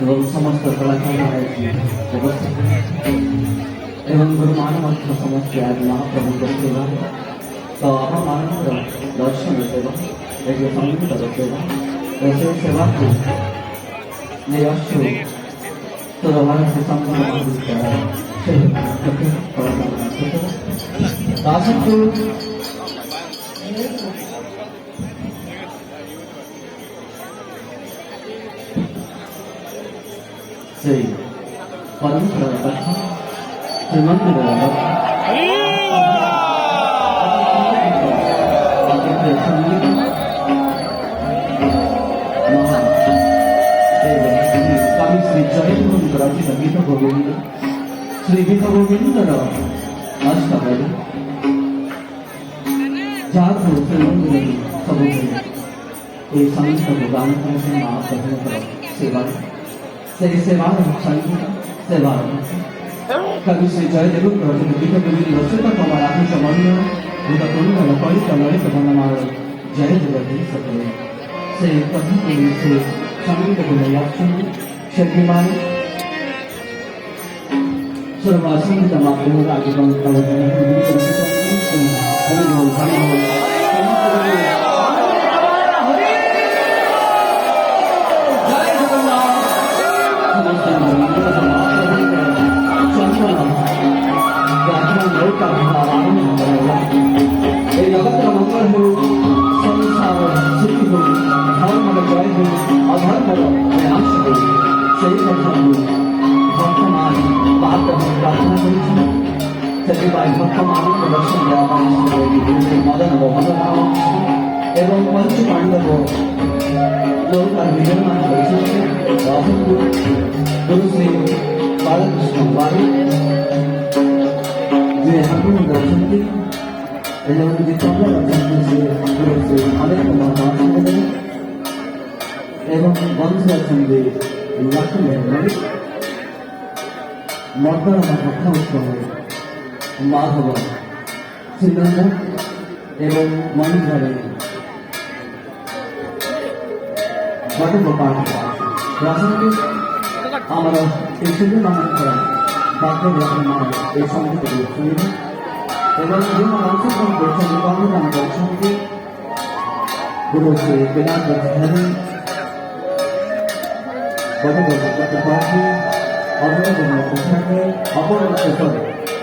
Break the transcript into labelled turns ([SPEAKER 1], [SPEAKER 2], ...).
[SPEAKER 1] এবং সমস্ত কলাকার উপস্থিত এবং গুরু মানবত্র সমস্ত আজ মহাপ্রভু সেবা ତ ଆପଣମାନଙ୍କର ଦର୍ଶନ ସେବା ଏକ ସଙ୍ଗୀତର ସେବା ଓ ସେ ସେବାକୁ ନେଇ ଆସୁ ତୋର ଭାରତ ସମ୍ପୂର୍ଣ୍ଣ ଆସନ୍ତୁ ସେଇ ପରମ୍ପରାର କଥା ଶ୍ରୀମନ୍ଦିରର କଥା कवि श्री चरित्र रचित गीत गोविंद श्री गीत गोविंदर अष्टपदी जहाँ श्रीमंदिर सब ये संगीत को गान महाप्रभुकर सेवा से सेवार संगीत सेवार कवि श्री जयदेव रचित गीत गोविंद रचित कमल आकुश मन्य भूत कुंडल कलित ललित वनमाल जय जगदीश सकले से कभी से संगीत को नहीं आक्षण शक्तिमान सर्वासंगीत माध्यम आगे जगत मंगल हो संसार सुखी हो धर्म जय हो अधर्म विनाश हो से कथा वर्तमान बात प्रार्थना करी भक्तमान दर्शन मदन मोहन एवं पंच पांडव लोग विजयमान गुरु श्री बालकृष्ण बारी जे हम दर्शन की एवं जितना एवं वंश लक्ष्मी मर्दन भक्तोत्सव माधव श्रीनंद एवं मणिधर बटुपाठ प्रासंगिक आमर शिशु मान बाक्य संगीत शुणिबे एवं जो अंशुकरण करते गुरु श्री वेदांत धनी बड़े बड़े